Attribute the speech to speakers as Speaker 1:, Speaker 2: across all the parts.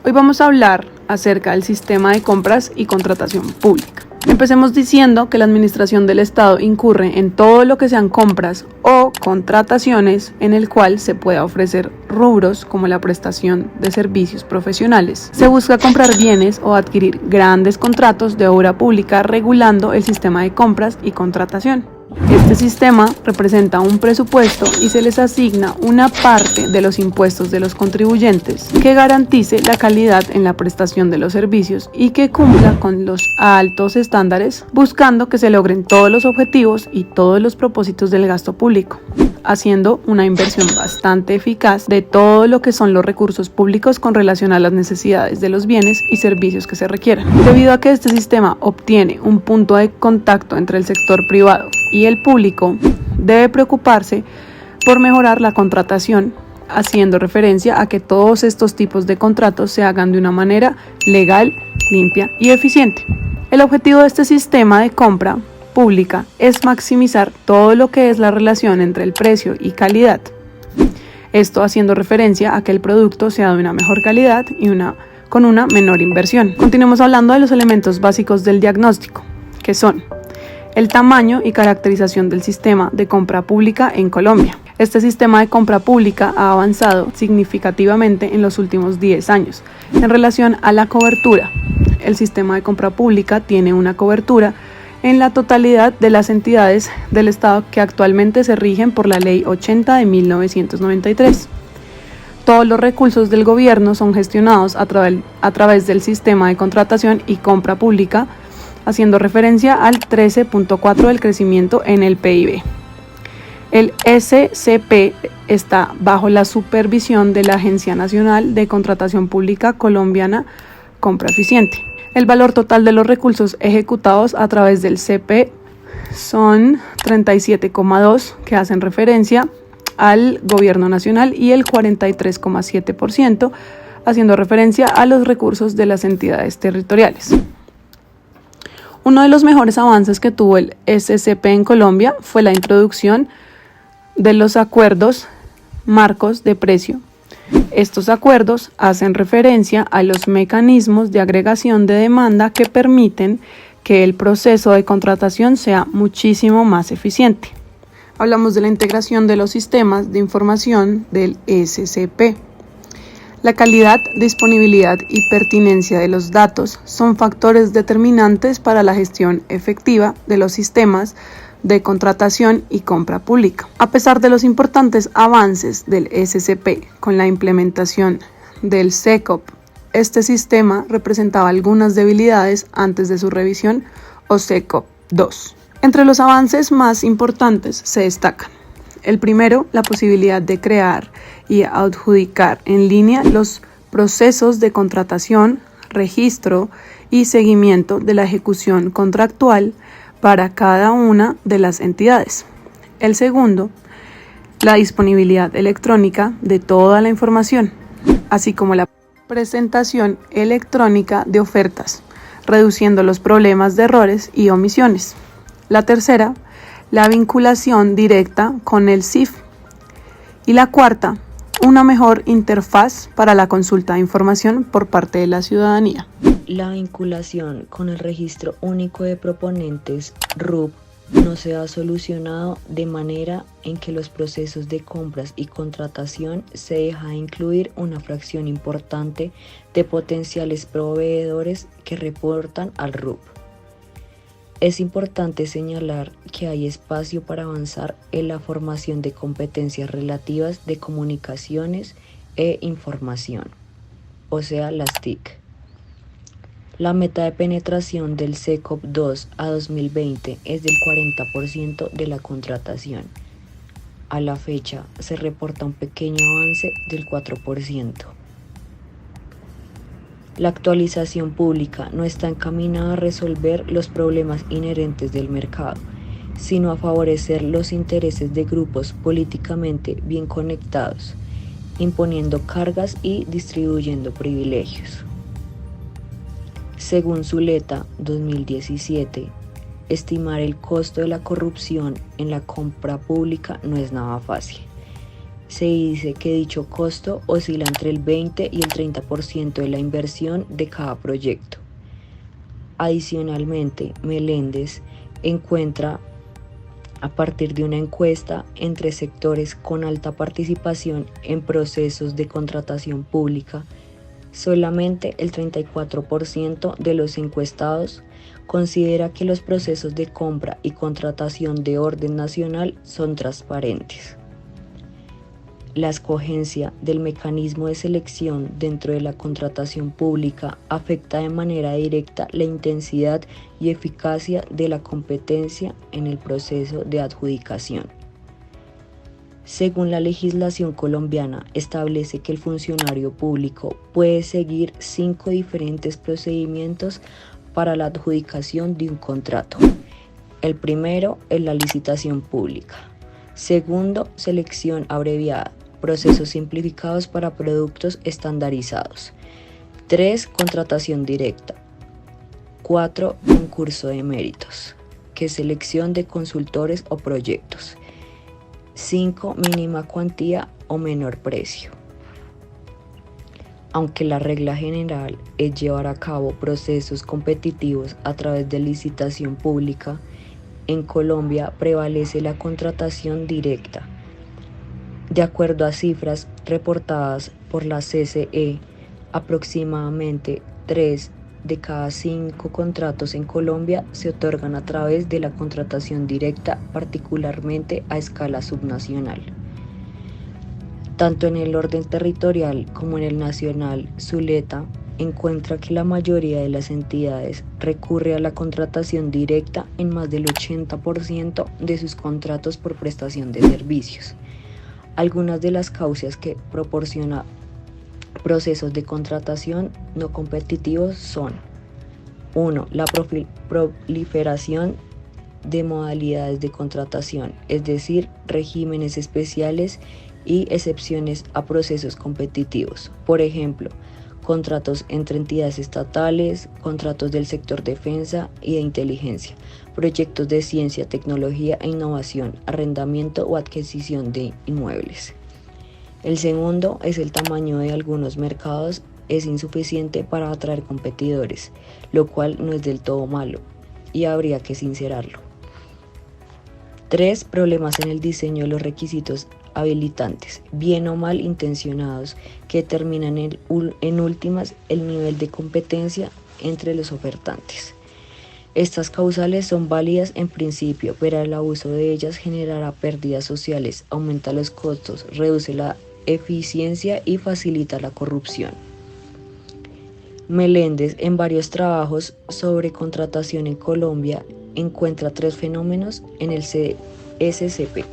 Speaker 1: Hoy vamos a hablar acerca del sistema de compras y contratación pública. Empecemos diciendo que la administración del Estado incurre en todo lo que sean compras o contrataciones en el cual se pueda ofrecer rubros como la prestación de servicios profesionales. Se busca comprar bienes o adquirir grandes contratos de obra pública regulando el sistema de compras y contratación. Este sistema representa un presupuesto y se les asigna una parte de los impuestos de los contribuyentes que garantice la calidad en la prestación de los servicios y que cumpla con los altos estándares, buscando que se logren todos los objetivos y todos los propósitos del gasto público, haciendo una inversión bastante eficaz de todo lo que son los recursos públicos con relación a las necesidades de los bienes y servicios que se requieran. Debido a que este sistema obtiene un punto de contacto entre el sector privado y el público, debe preocuparse por mejorar la contratación, haciendo referencia a que todos estos tipos de contratos se hagan de una manera legal, limpia y eficiente. El objetivo de este sistema de compra pública es maximizar todo lo que es la relación entre el precio y calidad. Esto haciendo referencia a que el producto sea de una mejor calidad y con una menor inversión. Continuemos hablando de los elementos básicos del diagnóstico, que son el tamaño y caracterización del sistema de compra pública en Colombia. Este sistema de compra pública ha avanzado significativamente en los últimos 10 años. En relación a la cobertura, el sistema de compra pública tiene una cobertura en la totalidad de las entidades del Estado que actualmente se rigen por la Ley 80 de 1993. Todos los recursos del gobierno son gestionados a través del sistema de contratación y compra pública, haciendo referencia al 13.4 del crecimiento en el PIB. El SCP está bajo la supervisión de la Agencia Nacional de Contratación Pública Colombiana Compra Eficiente. El valor total de los recursos ejecutados a través del CP son 37,2 que hacen referencia al gobierno nacional y el 43,7% haciendo referencia a los recursos de las entidades territoriales. Uno de los mejores avances que tuvo el SCP en Colombia fue la introducción de los acuerdos marcos de precio. Estos acuerdos hacen referencia a los mecanismos de agregación de demanda que permiten que el proceso de contratación sea muchísimo más eficiente. Hablamos de la integración de los sistemas de información del SCP. La calidad, disponibilidad y pertinencia de los datos son factores determinantes para la gestión efectiva de los sistemas de contratación y compra pública. A pesar de los importantes avances del SCP con la implementación del SECOP, este sistema representaba algunas debilidades antes de su revisión o SECOP 2. Entre los avances más importantes se destacan: el primero, la posibilidad de crear y adjudicar en línea los procesos de contratación, registro y seguimiento de la ejecución contractual para cada una de las entidades. El segundo, la disponibilidad electrónica de toda la información, así como la presentación electrónica de ofertas, reduciendo los problemas de errores y omisiones. La tercera, la vinculación directa con el CIF. Y la cuarta, una mejor interfaz para la consulta de información por parte de la ciudadanía.
Speaker 2: La vinculación con el Registro Único de Proponentes, RUP, no se ha solucionado de manera en que los procesos de compras y contratación se deja de incluir una fracción importante de potenciales proveedores que reportan al RUP. Es importante señalar que hay espacio para avanzar en la formación de competencias relativas de comunicaciones e información, o sea, las TIC. La meta de penetración del SECOP 2 a 2020 es del 40% de la contratación. A la fecha se reporta un pequeño avance del 4%. La actualización pública no está encaminada a resolver los problemas inherentes del mercado, sino a favorecer los intereses de grupos políticamente bien conectados, imponiendo cargas y distribuyendo privilegios. Según Zuleta 2017, estimar el costo de la corrupción en la compra pública no es nada fácil. se dice que dicho costo oscila entre el 20 y el 30% de la inversión de cada proyecto. Adicionalmente, Meléndez encuentra, a partir de una encuesta entre sectores con alta participación en procesos de contratación pública, solamente el 34% de los encuestados considera que los procesos de compra y contratación de orden nacional son transparentes. La escogencia del mecanismo de selección dentro de la contratación pública afecta de manera directa la intensidad y eficacia de la competencia en el proceso de adjudicación. Según la legislación colombiana, establece que el funcionario público puede seguir 5 diferentes procedimientos para la adjudicación de un contrato. El primero es la licitación pública. Segundo, selección abreviada, procesos simplificados para productos estandarizados. 3, contratación directa. 4, concurso de méritos, que es selección de consultores o proyectos. 5, mínima cuantía o menor precio. Aunque la regla general es llevar a cabo procesos competitivos a través de licitación pública, en Colombia prevalece la contratación directa. De acuerdo a cifras reportadas por la CCE, aproximadamente 3 de cada 5 contratos en Colombia se otorgan a través de la contratación directa, particularmente a escala subnacional. Tanto en el orden territorial como en el nacional, Zuleta encuentra que la mayoría de las entidades recurre a la contratación directa en más del 80% de sus contratos por prestación de servicios. Algunas de las causas que proporciona procesos de contratación no competitivos son: 1. La proliferación de modalidades de contratación, es decir, regímenes especiales y excepciones a procesos competitivos. Por ejemplo, contratos entre entidades estatales, contratos del sector defensa y de inteligencia, proyectos de ciencia, tecnología e innovación, arrendamiento o adquisición de inmuebles. El segundo es el tamaño de algunos mercados es insuficiente para atraer competidores, lo cual no es del todo malo y habría que sincerarlo. 3. Problemas en el diseño de los requisitos habilitantes, bien o mal intencionados, que determinan en últimas el nivel de competencia entre los ofertantes. Estas causales son válidas en principio, pero el abuso de ellas generará pérdidas sociales, aumenta los costos, reduce la eficiencia y facilita la corrupción. Meléndez, en varios trabajos sobre contratación en Colombia, encuentra 3 fenómenos en el SCP.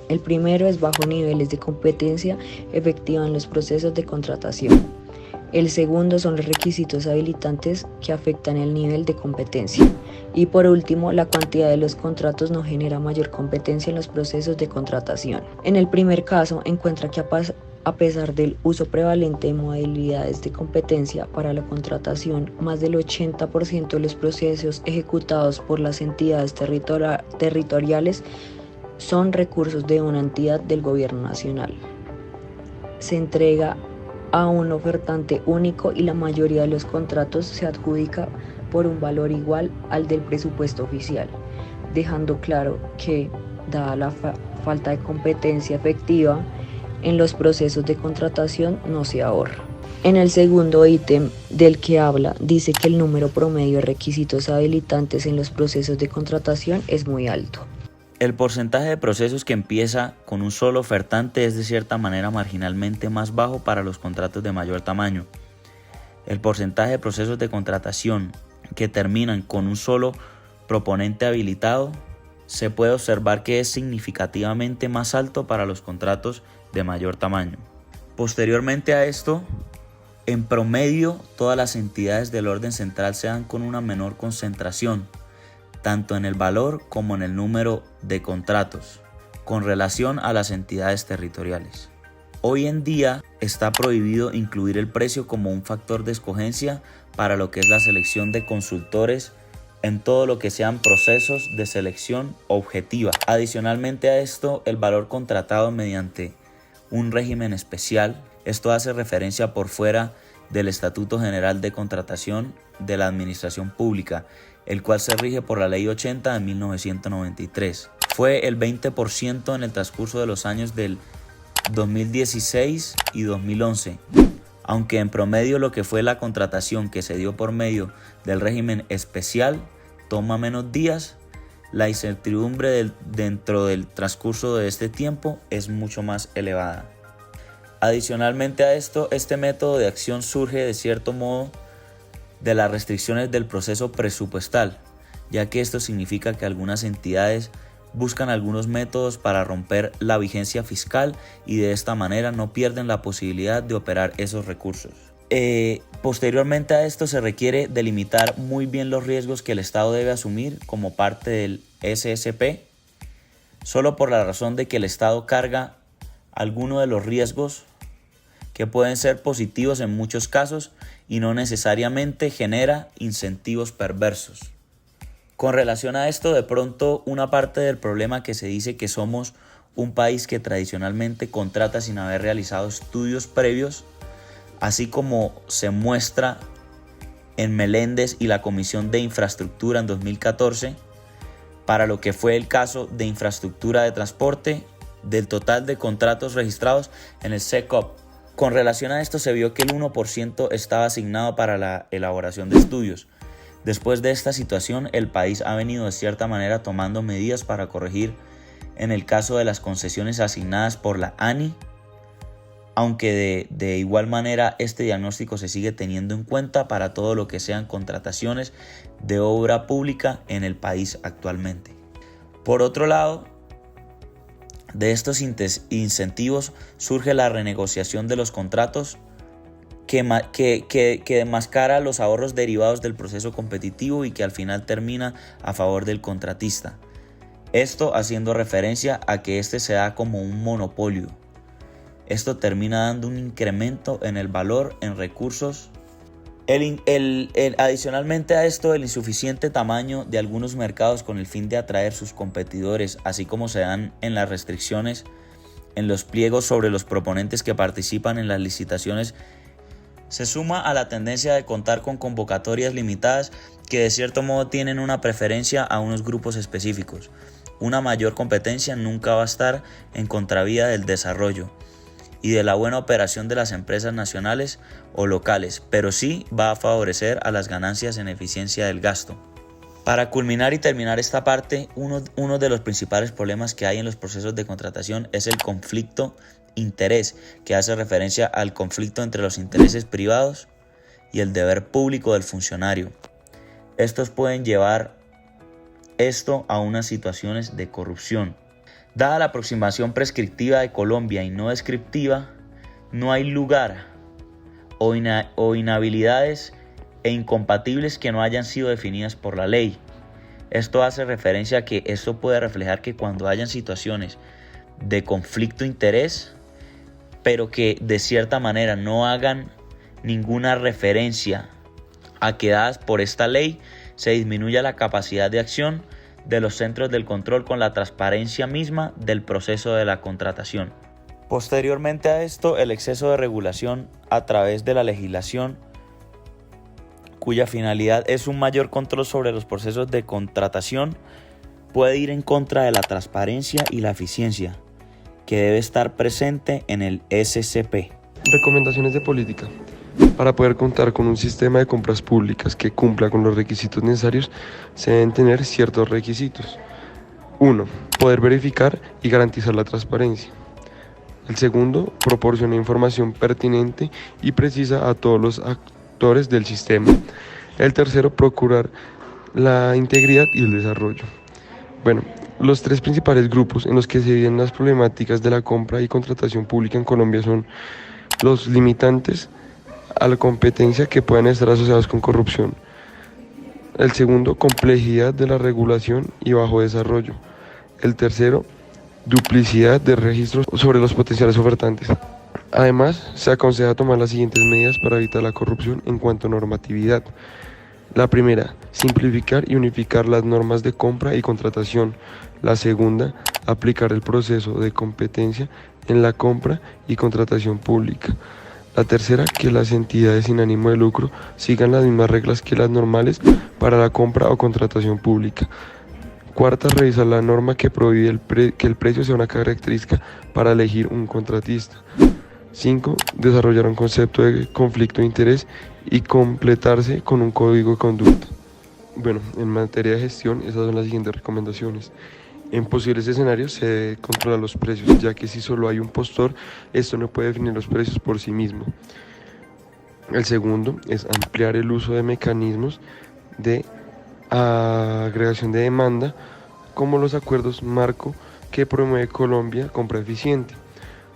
Speaker 2: El primero es bajo niveles de competencia efectiva en los procesos de contratación. El segundo son los requisitos habilitantes que afectan el nivel de competencia. Y por último, la cantidad de los contratos no genera mayor competencia en los procesos de contratación. En el primer caso, encuentra que a pesar del uso prevalente de modalidades de competencia para la contratación, más del 80% de los procesos ejecutados por las entidades territoriales son recursos de una entidad del gobierno nacional. Se entrega a un ofertante único y la mayoría de los contratos se adjudica por un valor igual al del presupuesto oficial, dejando claro que, dada la falta de competencia efectiva en los procesos de contratación, no se ahorra. En el segundo ítem del que habla, dice que el número promedio de requisitos habilitantes en los procesos de contratación es muy alto.
Speaker 3: El porcentaje de procesos que empieza con un solo ofertante es de cierta manera marginalmente más bajo para los contratos de mayor tamaño. El porcentaje de procesos de contratación que terminan con un solo proponente habilitado se puede observar que es significativamente más alto para los contratos de mayor tamaño. Posteriormente a esto, en promedio, todas las entidades del orden central se dan con una menor concentración, tanto en el valor como en el número de contratos, con relación a las entidades territoriales. Hoy en día está prohibido incluir el precio como un factor de escogencia para lo que es la selección de consultores en todo lo que sean procesos de selección objetiva. Adicionalmente a esto, el valor contratado mediante un régimen especial. Esto hace referencia por fuera del Estatuto General de Contratación de la Administración Pública, el cual se rige por la Ley 80 de 1993. Fue el 20% en el transcurso de los años del 2016 y 2011, aunque en promedio lo que fue la contratación que se dio por medio del régimen especial toma menos días, la incertidumbre dentro del transcurso de este tiempo es mucho más elevada. Adicionalmente a esto, este método de acción surge de cierto modo de las restricciones del proceso presupuestal, ya que esto significa que algunas entidades buscan algunos métodos para romper la vigencia fiscal y de esta manera no pierden la posibilidad de operar esos recursos. Posteriormente a esto se requiere delimitar muy bien los riesgos que el Estado debe asumir como parte del SSP, solo por la razón de que el Estado carga algunos de los riesgos que pueden ser positivos en muchos casos y no necesariamente genera incentivos perversos. Con relación a esto, de pronto una parte del problema que se dice que somos un país que tradicionalmente contrata sin haber realizado estudios previos, así como se muestra en Meléndez y la Comisión de Infraestructura en 2014, para lo que fue el caso de infraestructura de transporte, del total de contratos registrados en el SECOP. Con relación a esto se vio que el 1% estaba asignado para la elaboración de estudios. Después de esta situación, el país ha venido de cierta manera tomando medidas para corregir en el caso de las concesiones asignadas por la ANI, aunque de igual manera este diagnóstico se sigue teniendo en cuenta para todo lo que sean contrataciones de obra pública en el país actualmente. Por otro lado, de estos incentivos surge la renegociación de los contratos que demascara los ahorros derivados del proceso competitivo y que al final termina a favor del contratista. Esto haciendo referencia a que este se da como un monopolio. Esto termina dando un incremento en el valor en recursos. Adicionalmente a esto, el insuficiente tamaño de algunos mercados con el fin de atraer sus competidores, así como se dan en las restricciones en los pliegos sobre los proponentes que participan en las licitaciones, se suma a la tendencia de contar con convocatorias limitadas que de cierto modo tienen una preferencia a unos grupos específicos. Una mayor competencia nunca va a estar en contravía del desarrollo y de la buena operación de las empresas nacionales o locales, pero sí va a favorecer a las ganancias en eficiencia del gasto. Para culminar y terminar esta parte, uno de los principales problemas que hay en los procesos de contratación es el conflicto interés, que hace referencia al conflicto entre los intereses privados y el deber público del funcionario. Estos pueden llevar a unas situaciones de corrupción. Dada la aproximación prescriptiva de Colombia y no descriptiva, no hay lugar o inhabilidades e incompatibles que no hayan sido definidas por la ley. Esto hace referencia a que esto puede reflejar que cuando hayan situaciones de conflicto de interés, pero que de cierta manera no hagan ninguna referencia a que dadas por esta ley, se disminuya la capacidad de acción de los centros del control con la transparencia misma del proceso de la contratación. Posteriormente a esto, el exceso de regulación a través de la legislación, cuya finalidad es un mayor control sobre los procesos de contratación, puede ir en contra de la transparencia y la eficiencia, que debe estar presente en el SSP.
Speaker 4: Recomendaciones de política. Para poder contar con un sistema de compras públicas que cumpla con los requisitos necesarios, se deben tener ciertos requisitos. 1. Poder verificar y garantizar la transparencia. El segundo, proporciona información pertinente y precisa a todos los actores del sistema. El tercero, procurar la integridad y el desarrollo. Los tres principales grupos en los que se viven las problemáticas de la compra y contratación pública en Colombia son los limitantes a la competencia que pueden estar asociados con corrupción. El segundo, complejidad de la regulación y bajo desarrollo. El tercero, duplicidad de registros sobre los potenciales ofertantes. Además, se aconseja tomar las siguientes medidas para evitar la corrupción en cuanto a normatividad. La primera, simplificar y unificar las normas de compra y contratación. La segunda, aplicar el proceso de competencia en la compra y contratación pública. La tercera, que las entidades sin ánimo de lucro sigan las mismas reglas que las normales para la compra o contratación pública. Cuarta, revisar la norma que prohíbe que el precio sea una característica para elegir un contratista. 5. Desarrollar un concepto de conflicto de interés y completarse con un código de conducta. Bueno, en materia de gestión, esas son las siguientes recomendaciones. En posibles escenarios se debe controlar los precios, ya que si solo hay un postor, esto no puede definir los precios por sí mismo. El segundo es ampliar el uso de mecanismos de agregación de demanda, como los acuerdos marco que promueve Colombia Compra Eficiente,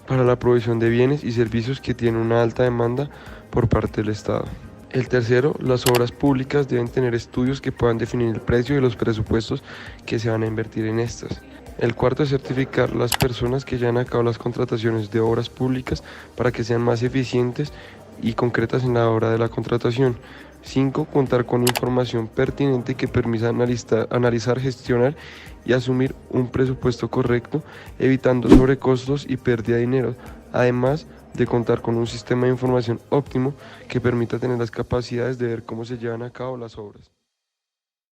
Speaker 4: para la provisión de bienes y servicios que tienen una alta demanda por parte del Estado. El tercero, las obras públicas deben tener estudios que puedan definir el precio y los presupuestos que se van a invertir en estas. El cuarto es certificar las personas que llevan a cabo las contrataciones de obras públicas para que sean más eficientes y concretas en la hora de la contratación. 5. Contar con información pertinente que permita analizar, gestionar y asumir un presupuesto correcto, evitando sobrecostos y pérdida de dinero, además de contar con un sistema de información óptimo que permita tener las capacidades de ver cómo se llevan a cabo las obras.